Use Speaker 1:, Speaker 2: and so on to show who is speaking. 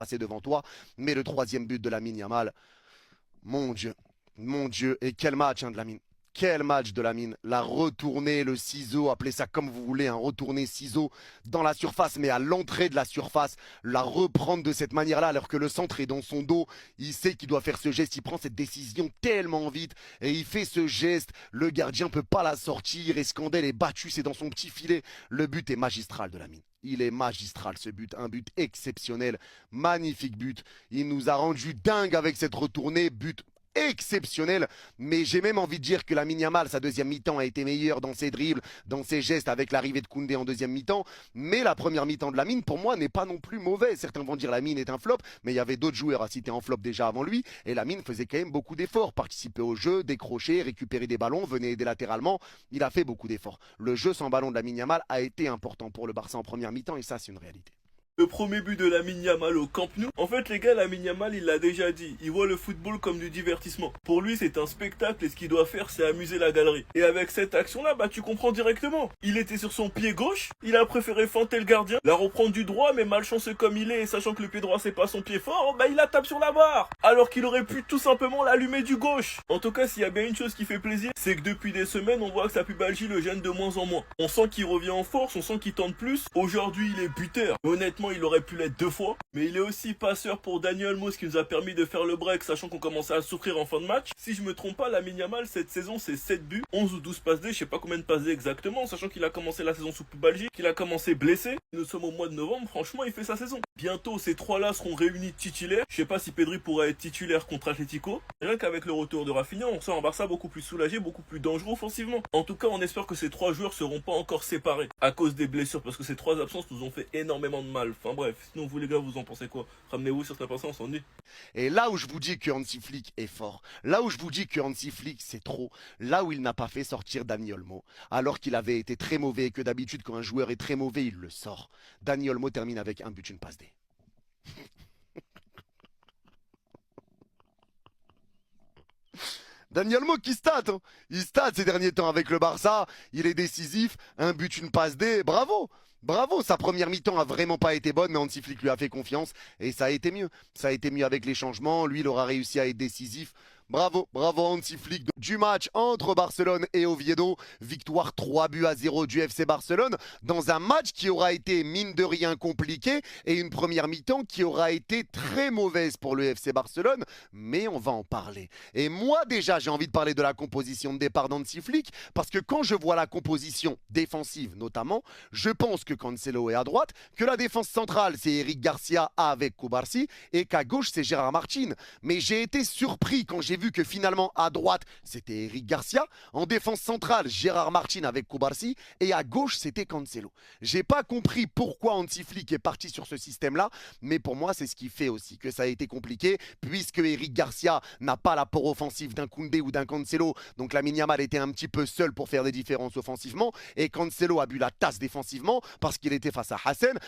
Speaker 1: passer devant toi. Mais le troisième but de Lamine Yamal, mon Dieu, et quel match de Lamine. Quel match de Lamine. La retournée, le ciseau, appelez ça comme vous voulez, un retourné ciseau dans la surface, mais à l'entrée de la surface, la reprendre de cette manière-là, alors que le centre est dans son dos. Il sait qu'il doit faire ce geste, il prend cette décision tellement vite et il fait ce geste. Le gardien ne peut pas la sortir et Scandelle est battu, c'est dans son petit filet. Le but est magistral de Lamine. Il est magistral ce but, un but exceptionnel, magnifique but. Il nous a rendu dingue avec cette retournée, but exceptionnel, mais j'ai même envie de dire que Lamine Yamal, sa deuxième mi-temps a été meilleure dans ses dribbles, dans ses gestes avec l'arrivée de Koundé en deuxième mi-temps, mais la première mi-temps de Lamine pour moi n'est pas non plus mauvaise. Certains vont dire Lamine est un flop, mais il y avait d'autres joueurs à citer en flop déjà avant lui, et Lamine faisait quand même beaucoup d'efforts, participer au jeu, décrocher, récupérer des ballons, venait aider latéralement, il a fait beaucoup d'efforts. Le jeu sans ballon de Lamine Yamal a été important pour le Barça en première mi-temps et ça c'est une réalité.
Speaker 2: Le premier but de Lamine Yamal au Camp Nou. En fait, les gars, Lamine Yamal, il l'a déjà dit. Il voit le football comme du divertissement. Pour lui, c'est un spectacle et ce qu'il doit faire, c'est amuser la galerie. Et avec cette action-là, bah, tu comprends directement. Il était sur son pied gauche. Il a préféré feinter le gardien, la reprendre du droit, mais malchanceux comme il est, et sachant que le pied droit, c'est pas son pied fort, bah, il la tape sur la barre. Alors qu'il aurait pu tout simplement l'allumer du gauche. En tout cas, s'il y a bien une chose qui fait plaisir, c'est que depuis des semaines, on voit que sa pubalgie le gêne de moins en moins. On sent qu'il revient en force, on sent qu'il tente plus. Aujourd'hui, il est buteur. Mais honnêtement, il aurait pu l'être 2 fois, mais il est aussi passeur pour Dani Olmo, ce qui nous a permis de faire le break, sachant qu'on commençait à souffrir en fin de match. Si je me trompe pas, Lamine Yamal, cette saison, c'est 7 buts, 11 ou 12 passes D, je sais pas combien de passes D exactement, sachant qu'il a commencé la saison sous pubalgie, qu'il a commencé blessé. Nous sommes au mois de novembre, franchement, il fait sa saison. Bientôt, ces trois-là seront réunis titulaires. Je sais pas si Pedri pourra être titulaire contre Atlético. Rien qu'avec le retour de Rafinha, on sent un Barça beaucoup plus soulagé, beaucoup plus dangereux offensivement. En tout cas, on espère que ces trois joueurs seront pas encore séparés à cause des blessures, parce que ces trois absences nous ont fait énormément de mal. Enfin bref, sinon vous les gars, vous en pensez quoi? Ramenez-vous sur ce passé, on s'ennuie.
Speaker 1: Et là où je vous dis que Hansi Flick est fort, là où je vous dis que Hansi Flick c'est trop, là où il n'a pas fait sortir Dani Olmo, alors qu'il avait été très mauvais et que d'habitude quand un joueur est très mauvais, il le sort. Dani Olmo termine avec un but, une passe D. Dani Olmo qui stat, hein. Il stat ces derniers temps avec le Barça, il est décisif, un but, une passe D, bravo. Bravo, sa première mi-temps a vraiment pas été bonne, mais Hansi Flick lui a fait confiance et ça a été mieux. Ça a été mieux avec les changements, lui il aura réussi à être décisif. Bravo, bravo Hansi Flick. Du match entre Barcelone et Oviedo, victoire 3 buts à 0 du FC Barcelone, dans un match qui aura été mine de rien compliqué et une première mi-temps qui aura été très mauvaise pour le FC Barcelone, mais on va en parler. Et moi déjà j'ai envie de parler de la composition de départ d'Hansi Flick, parce que quand je vois la composition défensive notamment, je pense que Cancelo est à droite, que la défense centrale c'est Eric Garcia avec Cubarsí et qu'à gauche c'est Gérard Martin. Mais j'ai été surpris quand j'ai vu que finalement à droite c'était Eric Garcia, en défense centrale Gérard Martin avec Cubarsí et à gauche c'était Cancelo. J'ai pas compris pourquoi Hansi Flick est parti sur ce système-là, mais pour moi c'est ce qui fait aussi que ça a été compliqué, puisque Eric Garcia n'a pas l'apport offensif d'un Koundé ou d'un Cancelo, donc Lamine Yamal était un petit peu seul pour faire des différences offensivement et Cancelo a bu la tasse défensivement parce qu'il était face à Hassan.